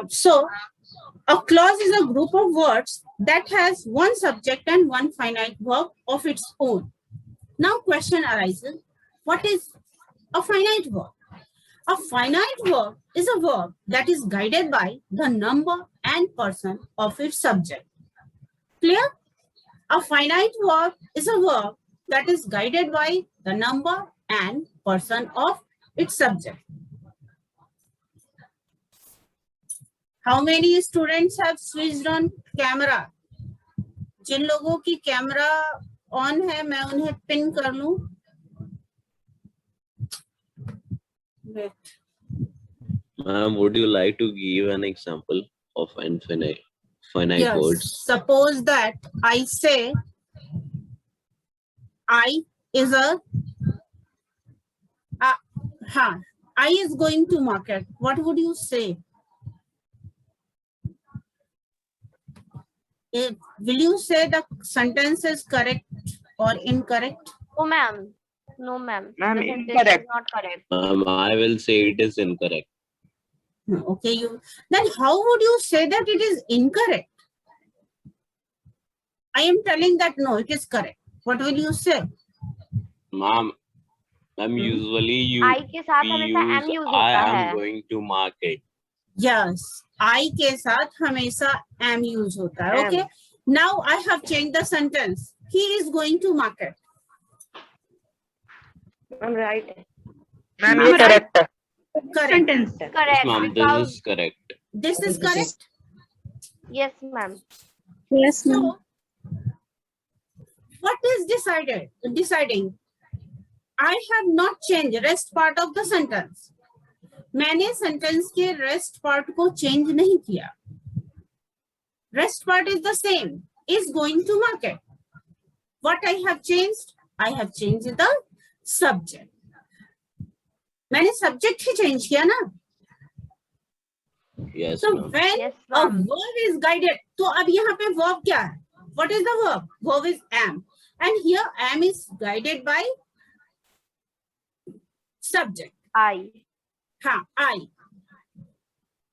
So a clause is a group of words that has one subject and one finite verb of its own. Now question arises, what is a finite verb? A finite verb is a verb that is guided by the number and person of its subject. Clear? A finite verb is a verb that is guided by the number and person of its subject. How many students have switched on camera? जिन लोगों की camera on है मैं उन्हें pin कर लूं. Ma'am, would you like to give an example of finite Yes. words? Suppose that I say I is I is going to market. What would you say? Will you say the sentence is correct or incorrect? Oh, ma'am. No, ma'am. Ma'am, The sentence incorrect. is not correct. I will say it is incorrect. Okay, then how would you say that it is incorrect? I am telling that no, it is correct. What will you say? Ma'am, usually you I के साथ हमेशा am use I होता am है. going to market. Yes, I के साथ हमेशा am use होता है. Am. Okay. Now I have changed the sentence. He is going to market. Ma'am, right. Ma'am, ये correct है. Correct. Sentence. Yes, Correct. ma'am, Because, this is correct. This is correct. yes, ma'am. Yes, ma'am. So, what is deciding? I have not changed rest part of the sentence. मैंने sentence के rest part को change नहीं किया. Rest part is the same. Is going to market. What I have changed? I have changed the subject. मैंने subject ही change किया ना. Yes, So ma'am. when Yes, a ma'am. verb is guided, तो अब यहाँ पे verb क्या है? What is the verb? Verb is am. And here am is guided by subject. I. हाँ, I.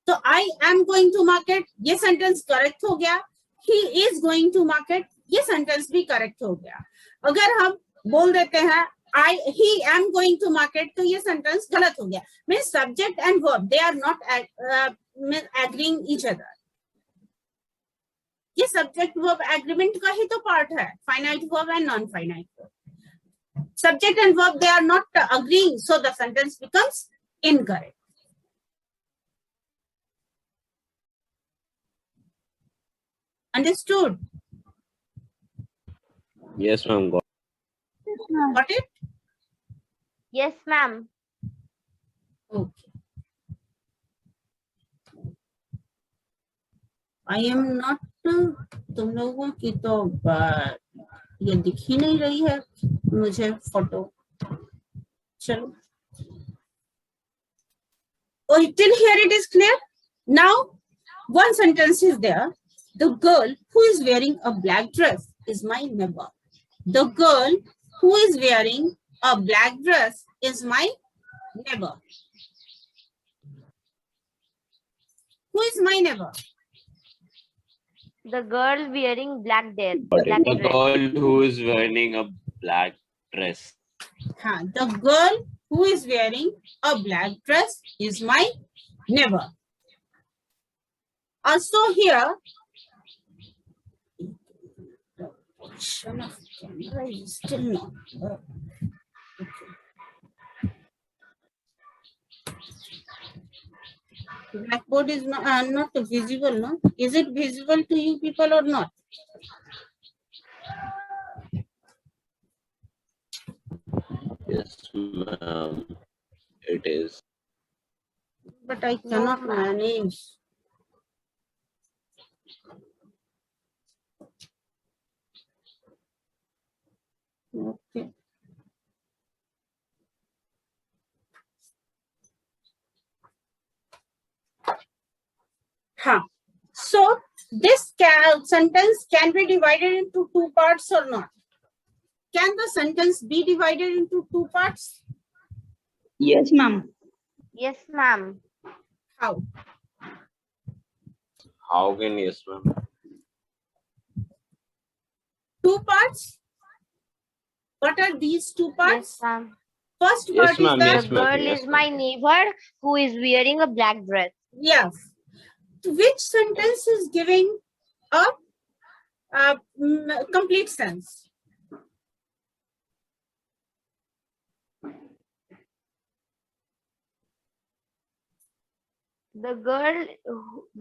So I am going to market. ये sentence correct हो गया. He is going to market. ये sentence भी correct हो गया. अगर हम बोल देते हैं he am going to market, तो ये sentence गलत हो गया. Means subject and verb, they are not agreeing each other. ये subject verb agreement का ही तो part है. Finite verb and non-finite verb. Subject and verb, they are not agreeing, so the sentence becomes incorrect. Understood? Yes, ma'am. Got it? Yes, ma'am. Okay. I am not. तुम लोगों की तो ये दिख ही नहीं रही है मुझे फोटो. चलो. Oh, till here it is clear. Now, one sentence is there. The girl who is wearing a black dress is my neighbor. The girl who is wearing a black dress is my neighbor. Who is my neighbor? The girl wearing black dress. The Black dress. girl who is wearing a black dress. The girl who is wearing a black dress is my neighbor. Also here, the position of camera is still not. Blackboard is not visible, no? Is it visible to you people or not? Yes, ma'am. It is. But I cannot manage. Okay. So this sentence can be divided into two parts or not? Can the sentence be divided into two parts? Yes, ma'am. Yes, ma'am. How? How can yes, ma'am? Two parts. What are these two Yes, parts? ma'am. First Yes, part is ma'am. the Yes, The ma'am. girl Yes, is ma'am. my neighbor who is wearing a black dress. yes. Which sentence is giving a complete sense? The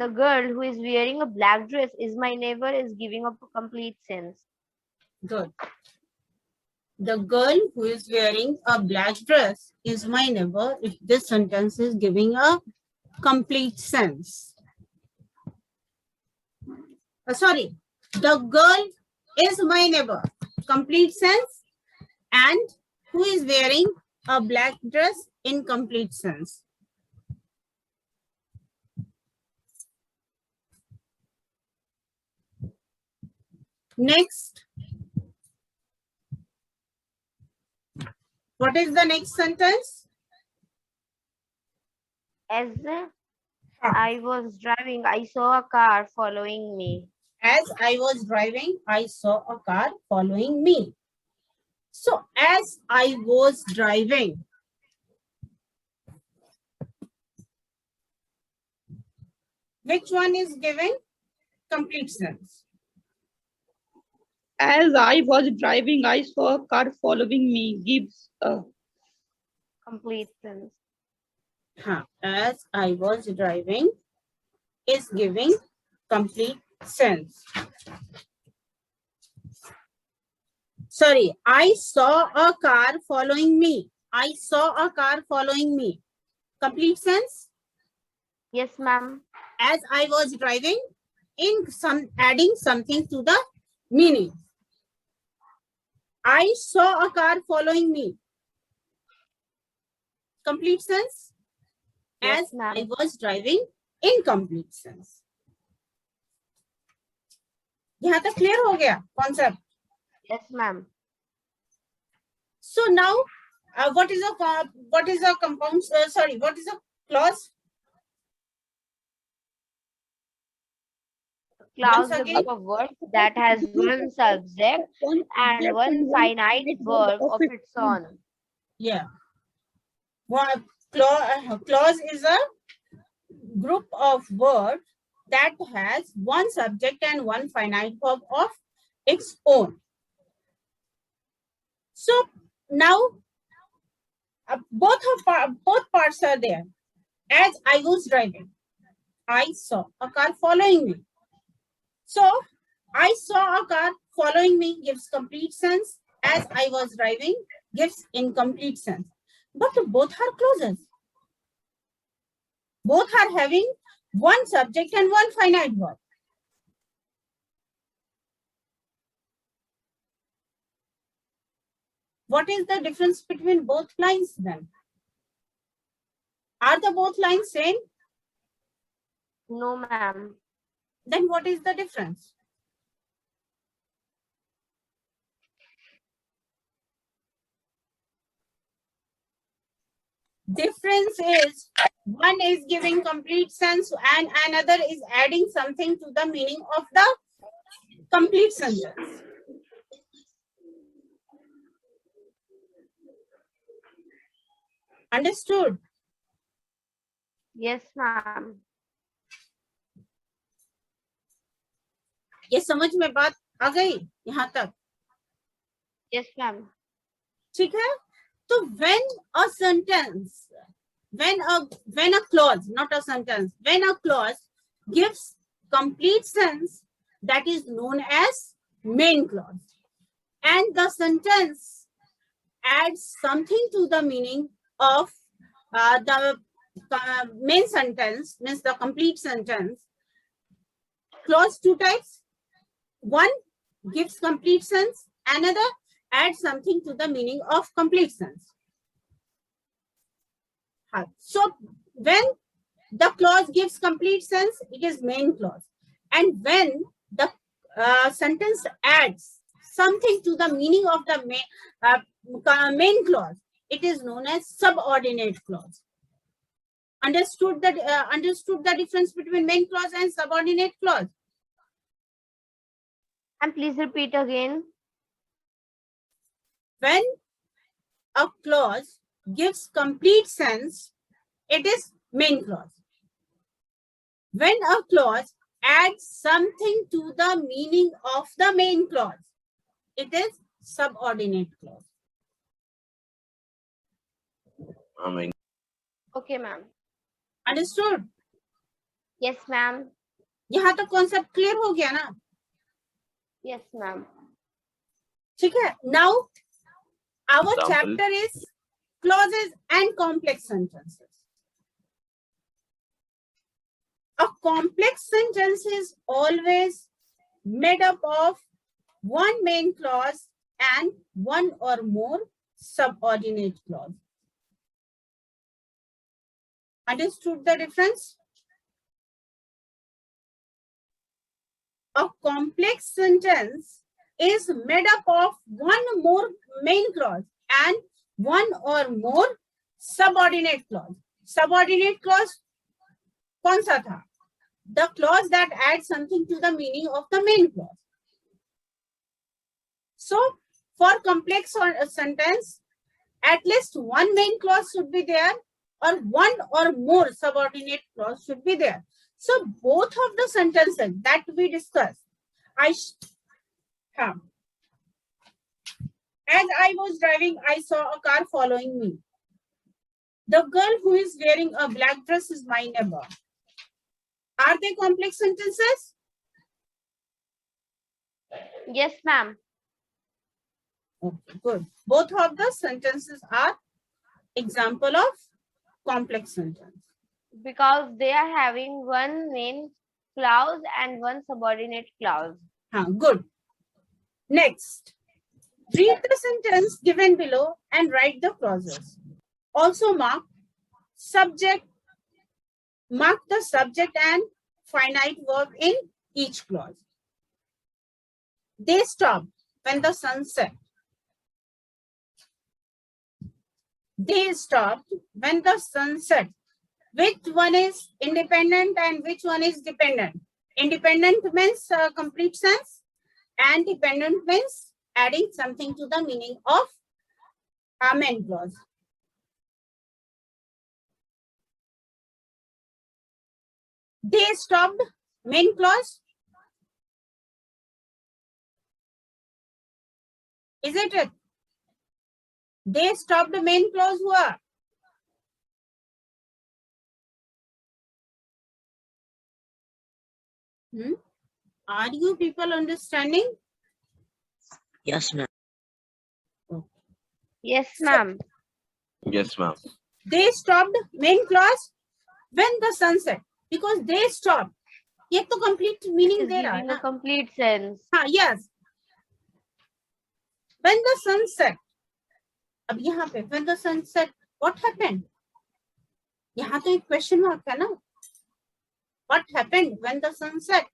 girl who is wearing a black dress is my neighbor is giving up a complete sense. Good. The girl who is wearing a black dress is my neighbor. If this sentence is giving a complete sense. Sorry, the girl is my neighbor. Complete sense. And who is wearing a black dress? Incomplete sense. Next. What is the next sentence? As I was driving, I saw a car following me. As I was driving, I saw a car following me. So, as I was driving, which one is giving complete sense? As I was driving, I saw a car following me. Gives a Complete sense. As I was driving is giving complete sense. Sorry, I saw a car following me. I saw a car following me. Complete sense? Yes, ma'am. As I was driving, adding something to the meaning. I saw a car following me. Complete sense? Yes, As ma'am. I was driving, incomplete sense. यहाँ तक clear हो गया concept? Yes, ma'am. So now, what is a compound? Sorry, what is a clause? Clause Once is a again, group of words that has one subject and one finite verb of its own. yeah. Clause is a group of words that has one subject and one finite verb of its own. So now both parts are there. As I was driving, I saw a car following me. So I saw a car following me gives complete sense. As I was driving gives incomplete sense. But both are clauses. Both are having one subject and one finite verb. What is the difference between both lines then? Are the both lines same? No, ma'am. Then what is the difference? Difference is one is giving complete sense and another is adding something to the meaning of the complete sentence. Understood? Yes, ma'am. ये समझ में बात आ गई यहाँ तक? Yes, ma'am. ठीक है? तो when a sentence, when a clause, not a sentence, when a clause gives complete sense, that is known as main clause. And the sentence adds something to the meaning of the main sentence, means the complete sentence. Clause two types. One gives complete sense, another adds something to the meaning of complete sense. So when the clause gives complete sense, it is main clause. And when the sentence adds something to the meaning of the main clause, it is known as subordinate clause. Understood the difference between main clause and subordinate clause? And please repeat again. When a clause gives complete sense, it is main clause. When a clause adds something to the meaning of the main clause, it is subordinate clause. Amen. Okay, ma'am. Understood? Yes, ma'am. यहाँ तो concept clear हो गया ना? Yes, ma'am. ठीक है? Now, our Example. chapter is clauses and complex sentences. A complex sentence is always made up of one main clause and one or more subordinate clause. Understood the difference? A complex sentence is made up of one more main clause and one or more subordinate clause. Subordinate clause कौन सा था? The clause that adds something to the meaning of the main clause. So, for complex sentence, at least one main clause should be there or one or more subordinate clause should be there. So, both of the sentences that we discussed, as I was driving, I saw a car following me. The girl who is wearing a black dress is my neighbor. Are they complex sentences? Yes, ma'am. Okay, good. Both of the sentences are example of complex sentence. Because they are having one main clause and one subordinate clause. Good. Next, read the sentence given below and write the clauses. Also mark the subject and finite verb in each clause. They stopped when the sun set. They stopped when the sun set. Which one is independent and which one is dependent? Independent means complete sense and dependent means adding something to the meaning of a main clause. They stopped main clause. Is it? They stopped the main clause हुआ. Are you people understanding? Yes, ma'am. Yes, ma'am. Yes, ma'am. They stopped main clause when the sun set. Because they stopped. ये तो complete meaning It's दे रहा है giving ना? a complete sense. Yes. When the sun set. अब यहाँ पे when the sun set, what happened? यहाँ तो एक question mark है ना? What happened when the sun set?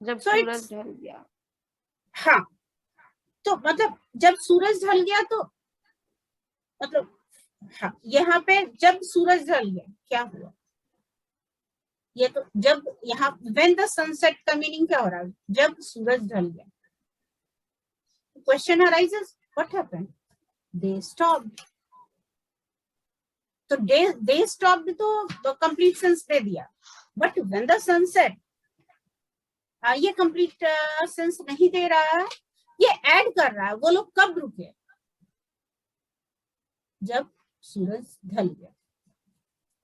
जब So सूरज it's- ढल गया. हाँ, तो मतलब जब सूरज ढल गया तो मतलब हाँ, यहाँ पे जब सूरज ढल गया क्या हुआ? ये तो जब यहाँ when the sunset का मीनिंग क्या हो रहा है? जब सूरज ढल गया. Question arises, what happened? They stopped. तो they stopped तो complete sense दे दिया. But when the sun set, ये complete sense नहीं दे रहा है. ये add कर रहा है. वो लोग कब रुके? जब सूरज ढल गया.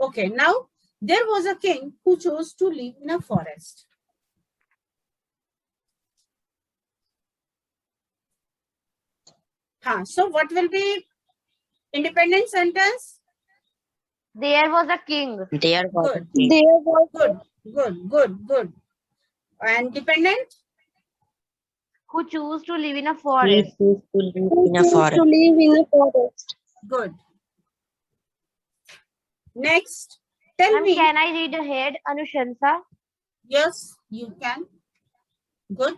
Okay, now there was a king who chose to live in a forest. So what will be independent sentence? There was a king There was Good. a king. There was Good. And dependent? who chose to live in a He forest. chose to live in a forest. live in a forest. Good. Next, tell Ma'am, me. can I read ahead, Anushansa? Yes, you can. Good.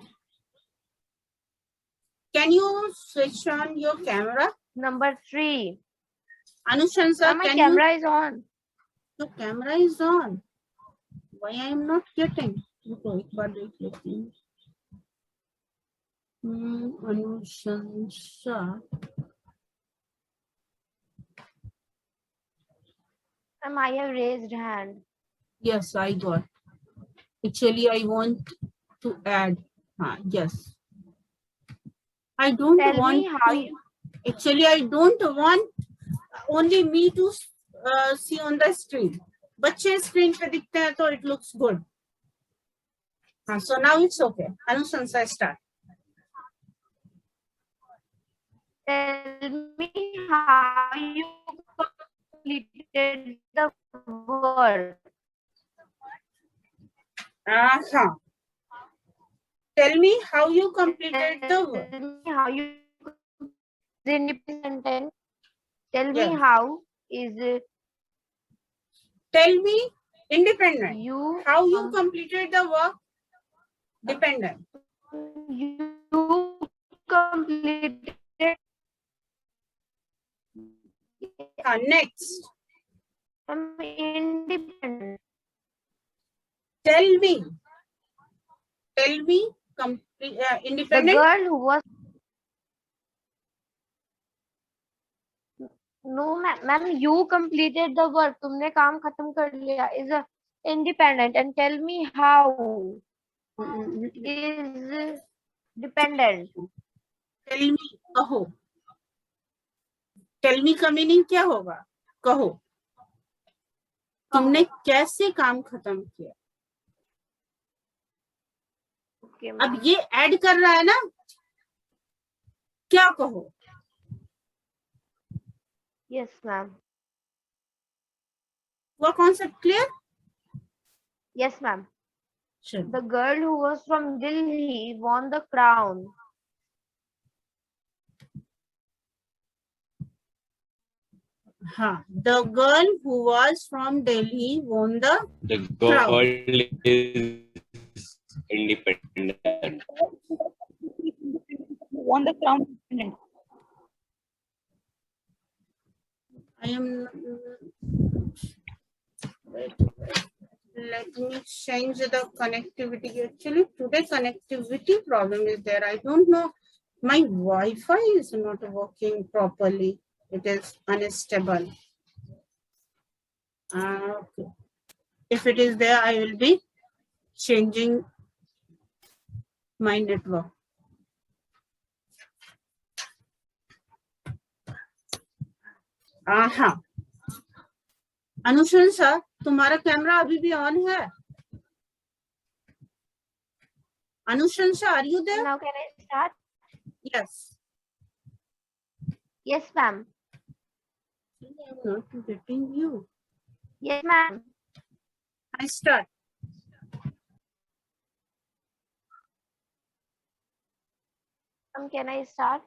Can you switch on your camera? Number 3. Anushansa, Ma'am, my can camera is on. The camera is on. Why I am not getting? रुको, एक बार देख लेती हूँ. अनुशंसा. Ma'am, I have raised hand. Yes, I got. Actually, I want to add. Yes. I don't Tell want me how to. you. Actually, I don't want only me to see on the screen. बच्चे screen पे दिखते हैं तो it looks good. So now it's okay. अनुशंसा start. Tell me how you completed the word. Tell me how you completed the word. Tell me how you the independent sentence. Tell me Yes. how is Tell me independent. you How you completed the work? Dependent. you completed Next. independent. Tell me. The Independent. girl who was no ma'am, you completed the work. तुमने काम खत्म कर लिया. Is a independent and tell me how is dependent. Tell me कहो. Tell me का meaning क्या होगा? कहो. तुमने कैसे काम खत्म किया? Okay, अब ये ऐड कर रहा है ना? क्या कहो? Yes, ma'am. वो concept clear? Yes, ma'am. Sure. The girl who was from Delhi won the crown. The girl who was from Delhi won the girl crown. is independent. Won the crown. Independent. I am. Wait. Let me change the connectivity. Actually, today connectivity problem is there. I don't know. My Wi-Fi is not working properly. It is unstable. Okay. If it is there, I will be changing my network. अनुशंसा, तुम्हारा camera अभी भी on है? अनुशंसा, are you there? Now can I start? Yes. Yes, ma'am. I'm not getting you. Yes, ma'am. I start. Can I start?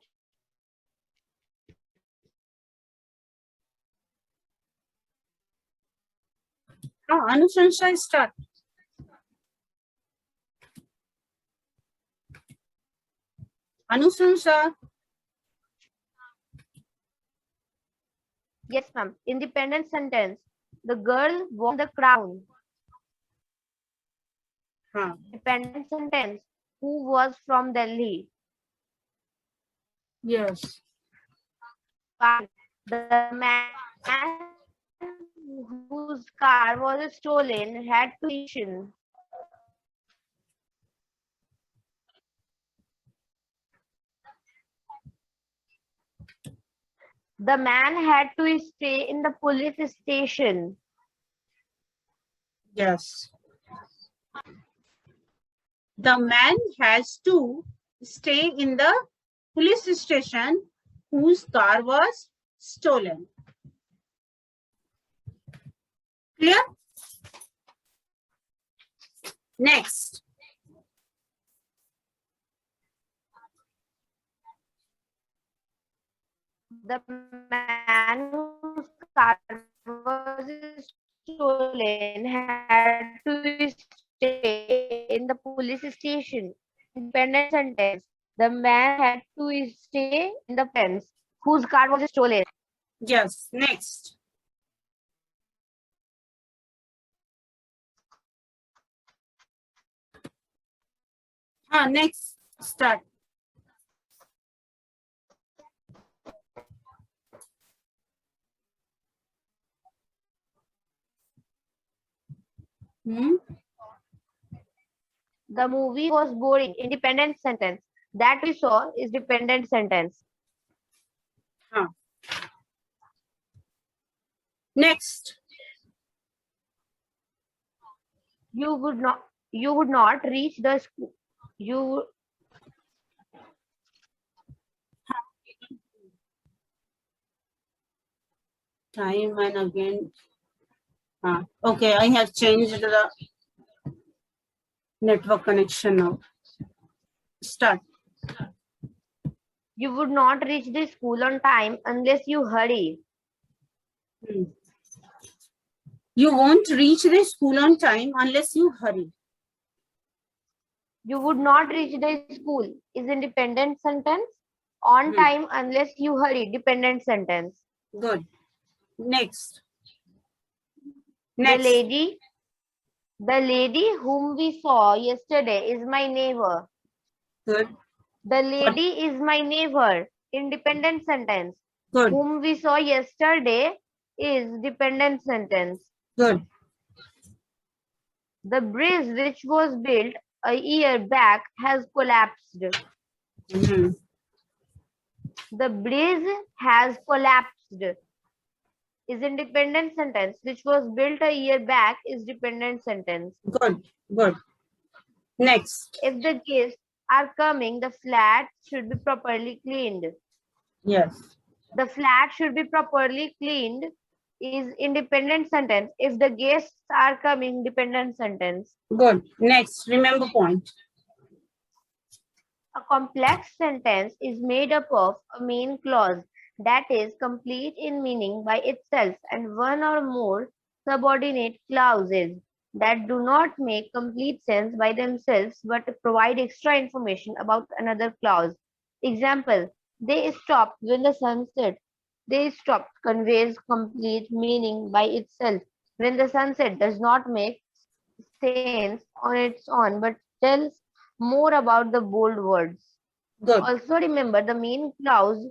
अनुशंsa, start. अनुशंसा. Yes, ma'am. Independent sentence. The girl won the crown. Independent sentence. Who was from Delhi? Yes. The man whose car was stolen had tuition. The man had to stay in the police station. Yes. The man has to stay in the police station whose car was stolen. Clear? Next. The man whose car was stolen had to stay in the police station. Independent sentence. The man had to stay in the fence whose car was stolen. Yes. Next. Next, start. The movie was boring. Independent sentence. That we saw is dependent sentence. Next. You would not reach the school. Time and again. Okay, I have changed the network connection now. Start. You would not reach the school on time unless you hurry. You won't reach the school on time unless you hurry. You would not reach the school is independent sentence. On time unless you hurry, dependent sentence. Good. Next. The lady whom we saw yesterday is my neighbor. Good. The lady is my neighbor. Independent sentence. Good. Whom we saw yesterday is dependent sentence. Good. The bridge which was built a year back has collapsed. The bridge has collapsed is independent sentence. Which was built a year back is dependent sentence. Good. Good. Next. If the guests are coming, the flat should be properly cleaned. Yes. The flat should be properly cleaned is independent sentence. If the guests are coming, dependent sentence. Good. Next. Remember point. A complex sentence is made up of a main clause that is complete in meaning by itself and one or more subordinate clauses that do not make complete sense by themselves but provide extra information about another clause. Example, they stopped when the sun set. They stopped conveys complete meaning by itself. When the sunset does not make sense on its own but tells more about the bold words. Good. Also remember the main clause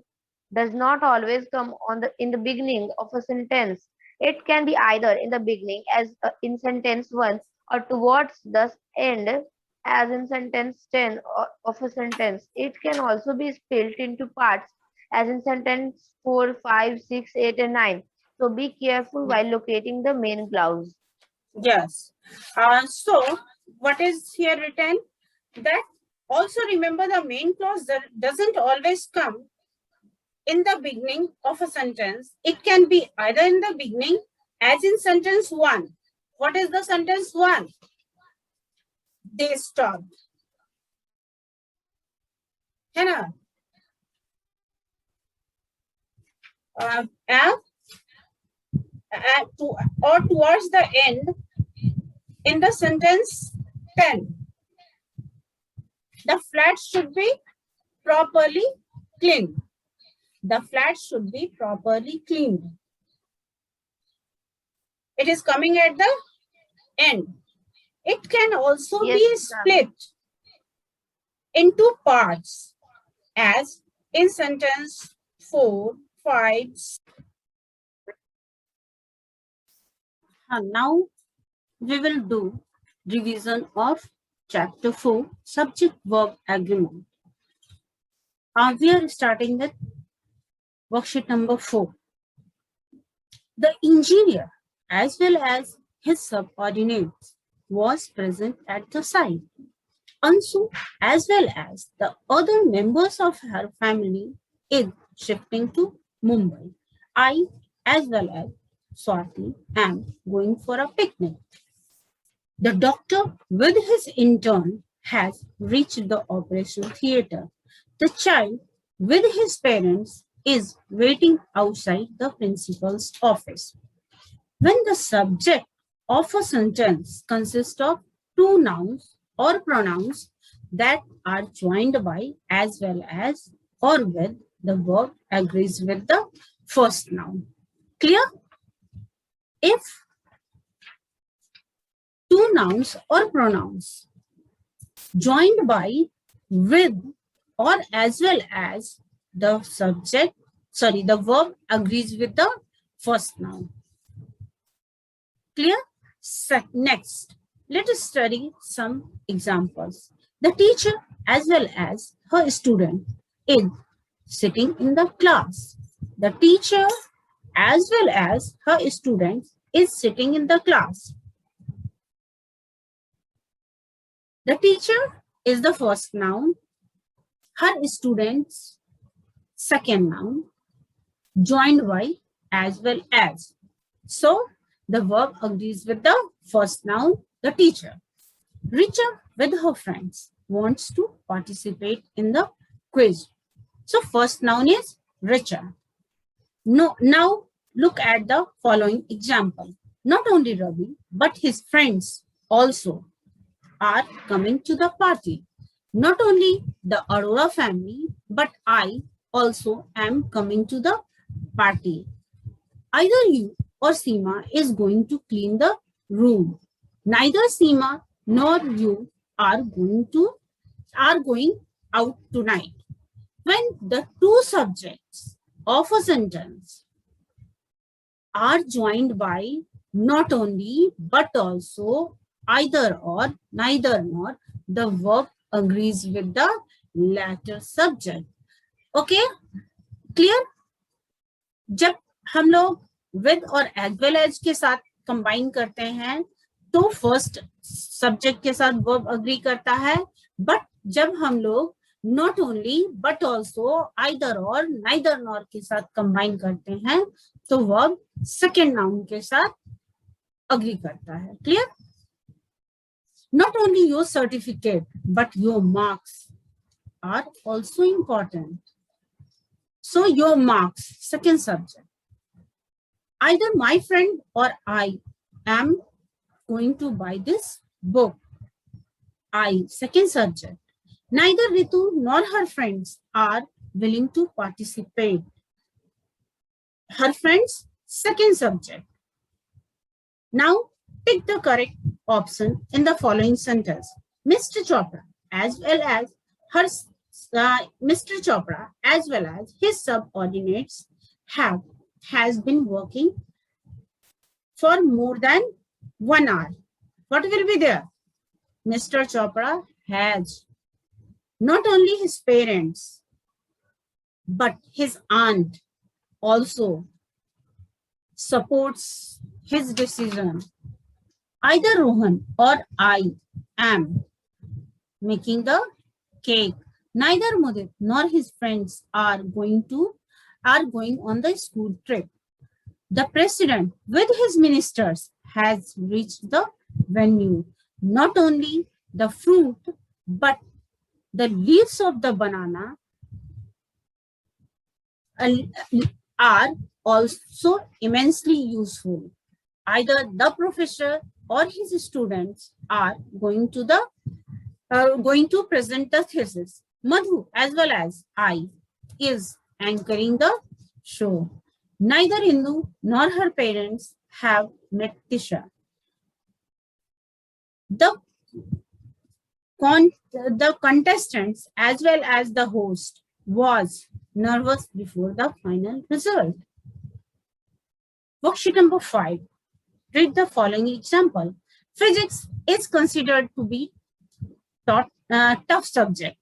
does not always come in the beginning of a sentence. It can be either in the beginning as in sentence 1 or towards the end as in sentence 10 of a sentence. It can also be split into parts as in sentence 4, 5, 6, 8 and 9. So be careful while locating the main clause. Yes. So what is here written? That also remember the main clause that doesn't always come in the beginning of a sentence. It can be either in the beginning as in sentence 1. What is the sentence 1? They stopped. है ना? Or towards the end in the sentence 10. The flat should be properly cleaned. The flat should be properly cleaned. It is coming at the end. It can also be split into parts as in sentence 4, 5. Now we will do revision of chapter 4, subject-verb agreement. We are starting with worksheet number 4. The engineer as well as his subordinates was present at the site. Ansu as well as the other members of her family is shifting to Mumbai. I as well as Swati am going for a picnic. The doctor with his intern has reached the operation theater. The child with his parents is waiting outside the principal's office. When the subject of a sentence consists of two nouns or pronouns that are joined by as well as or with, the verb agrees with the first noun. Clear? If two nouns or pronouns joined by, with, or as well as the subject, the verb agrees with the first noun. Clear? Next, let us study some examples. The teacher as well as her student is sitting in the class. The teacher as well as her student is sitting in the class. The teacher is the first noun, her students second noun, joined by as well as. So the verb agrees with the first noun, the teacher. Richa with her friends wants to participate in the quiz. So first noun is Richa. No, now look at the following example. Not only Ravi, but his friends also are coming to the party. Not only the Arora family, but I also am coming to the party. Either you or Seema is going to clean the room. Neither Seema nor you are going out tonight. When the two subjects of a sentence are joined by not only but also either or, neither nor, the verb agrees with the latter subject. Okay, clear? जब हम लोग with और as well as के साथ combine करते हैं तो first subject के साथ वर्ब अग्री करता है, बट जब हम लोग not only but also either और नाइदर नॉर के साथ कंबाइन करते हैं तो वर्ब सेकेंड नाउन के साथ अग्री करता है. Clear? Not only your certificate but your marks are also important. So your marks, second subject. Either my friend or I am going to buy this book. I, second subject. Neither Ritu nor her friends are willing to participate. Her friends, second subject. Now pick the correct option in the following sentence. Mr. Chopra as well as her Mr. Chopra as well as his subordinates has been working for more than 1 hour. What will be there? Mr. Chopra has not only his parents but his aunt also supports his decision. Either Rohan or I am making the cake. Neither Mudit nor his friends are going on the school trip. The president with his ministers has reached the venue. Not only the fruit but the leaves of the banana are also immensely useful. Either the professor or his students are going to present the thesis. Madhu as well as I is anchoring the show. Neither Hindu nor her parents have met Tisha. The contestants as well as the host was nervous before the final result. Worksheet number 5. Read the following example. Physics is considered to be tough subject.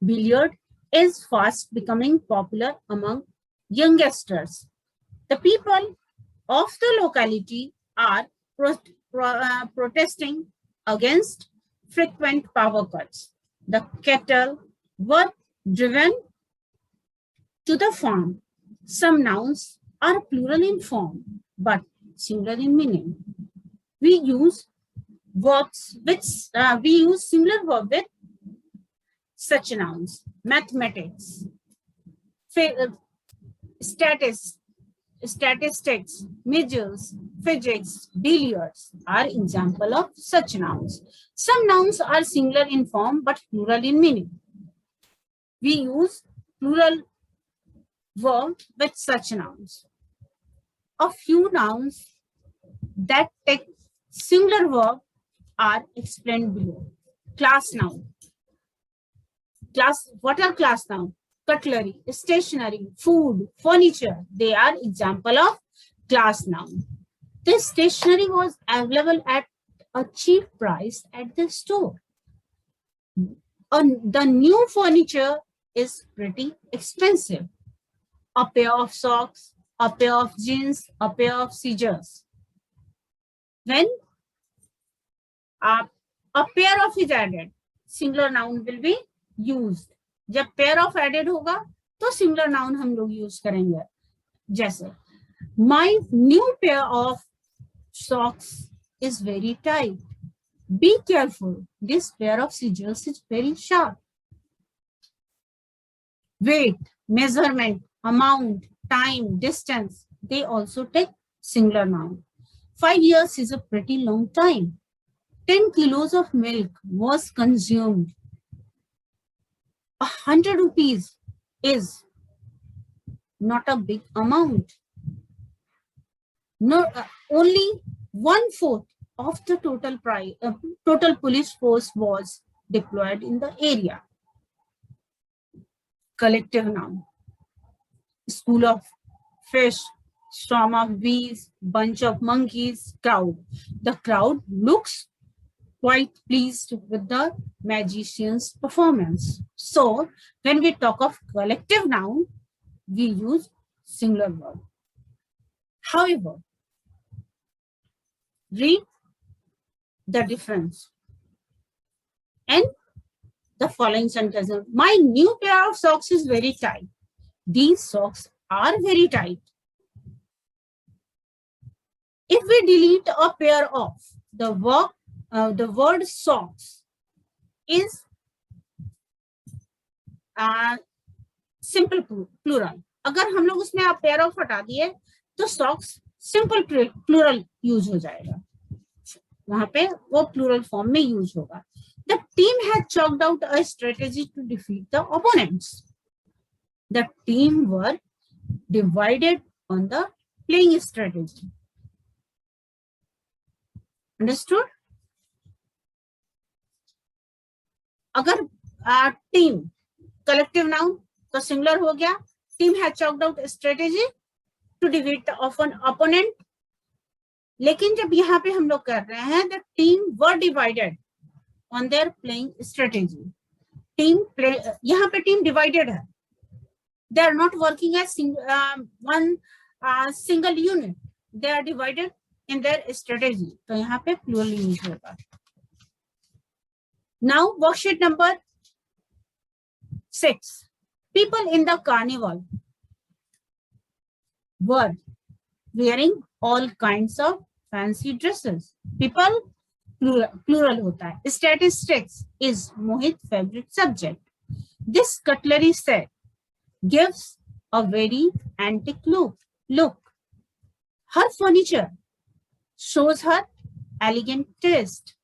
Billiard is fast becoming popular among youngsters. The people of the locality are protesting against frequent power cuts. The cattle were driven to the farm. Some nouns are plural in form but singular in meaning. We use singular verb with such nouns. Mathematics, statistics, measures, physics, billiards are example of such nouns. Some nouns are singular in form but plural in meaning. We use plural verb with such nouns. A few nouns that take singular verb are explained below. Class noun. What are class noun? Cutlery, stationery, food, furniture. They are example of class noun. This stationery was available at a cheap price at the store. The new furniture is pretty expensive. A pair of socks, a pair of jeans, a pair of scissors. When a pair of is added, singular noun will be used. जब pair of added होगा तो singular noun हम लोग use करेंगे. जैसे my new pair of socks is very tight. Be careful. This pair of scissors is very sharp. Weight, measurement, amount, time, distance, they also take singular noun. 5 years is a pretty long time. 10 kilos of milk was consumed. 100 rupees is not a big amount. No, only 1/4 of the total police force was deployed in the area. Collective noun. School of fish, swarm of bees, bunch of monkeys, crowd. The crowd looks quite pleased with the magician's performance. So when we talk of collective noun, we use singular verb. However, read the difference and the following sentences. My new pair of socks is very tight. These socks are very tight. If we delete a pair of, the word socks is simple plural. अगर हम लोग उसमें आप pair of हटा दिए तो socks simple plural use हो जाएगा. वहां पे वो plural form में use होगा. The team had chalked out a strategy to defeat the opponents. The team were divided on the playing strategy. Understood? अगर team collective noun तो singular हो गया. Team had chalked out a strategy to defeat the opponent. लेकिन जब यहाँ पे हम लोग कर रहे हैं, the team were divided on their playing strategy. यहाँ पे team divided है. They are not working as one single unit. They are divided in their strategy. तो यहाँ पे plural use होगा. Now worksheet number 6. People in the carnival were wearing all kinds of fancy dresses. People plural होता है. Statistics is Mohit's favorite subject. This cutlery set gives a very antique look. Her furniture shows her elegant taste.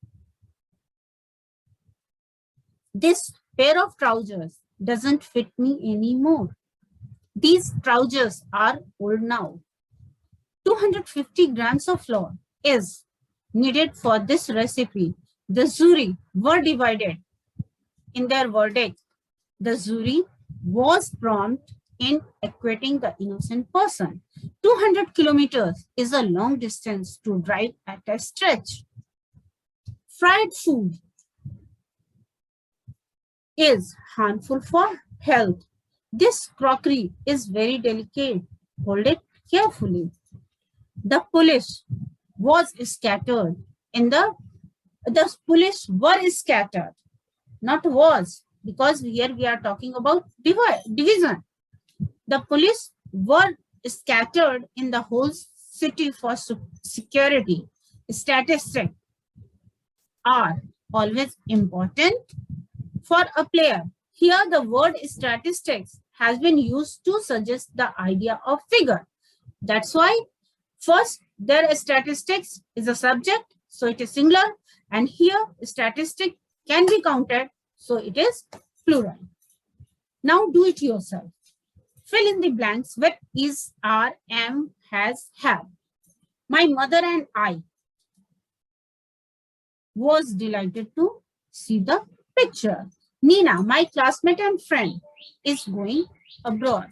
This pair of trousers doesn't fit me anymore. These trousers are old now. 250 grams of flour is needed for this recipe. The jury were divided in their verdict. The jury was prompt in acquitting the innocent person. 200 kilometers is a long distance to drive at a stretch. Fried food is harmful for health. This crockery is very delicate. Hold it carefully. The police was scattered the police were scattered, not was, because here we are talking about division. The police were scattered in the whole city for security. Statistics are always important for a player. Here the word statistics has been used to suggest the idea of figure. That's why first there statistics is a subject, so it is singular, and here statistic can be counted, so it is plural. Now do it yourself. Fill in the blanks with is, are, am, has, have. My mother and I was delighted to See the picture. Nina, my classmate and friend, is going abroad.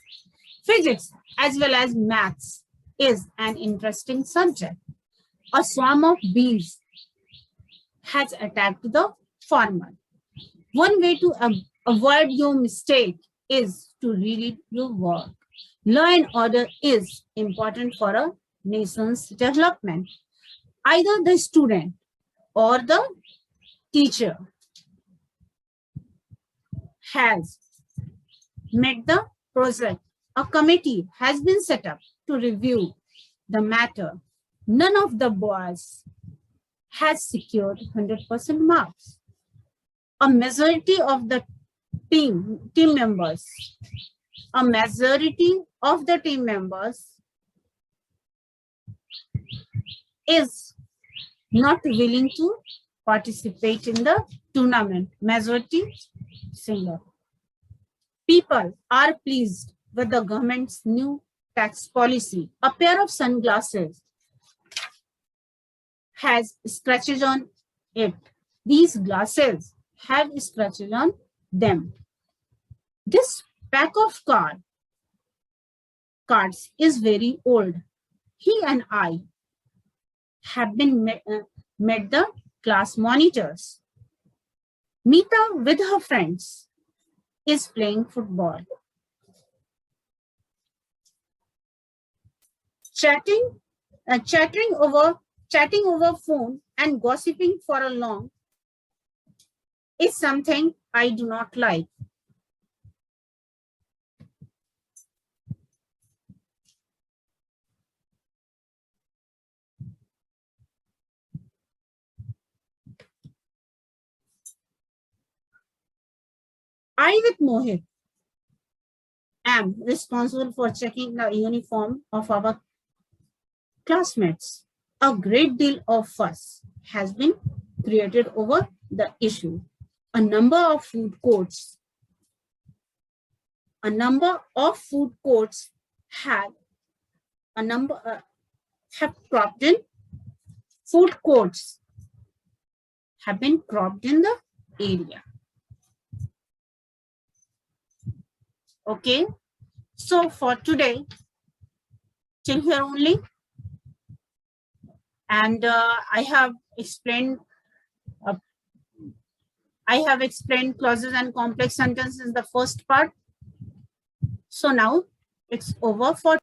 Physics as well as maths is an interesting subject. A swarm of bees has attacked the farmer. One way to avoid your mistake is to read your work. Law and order is important for a nation's development. Either the student or the teacher has met the project. A committee has been set up to review the matter. None of the boys has secured 100% marks. A majority of the team members is not willing to participate in the tournament. Majority single. People are pleased with the government's new tax policy. A pair of sunglasses has scratches on it. These glasses have scratches on them. This pack of cards is very old. He and I have been met the class monitors. Mita with her friends is playing football. Chatting over phone and gossiping for a long is something I do not like. I with Mohit am responsible for checking the uniform of our classmates. A great deal of fuss has been created over the issue. A number of food courts have cropped in. Food courts have been cropped in the area. Okay, so for today, till here only. And I have explained clauses and complex sentences in the first part. So now it's over for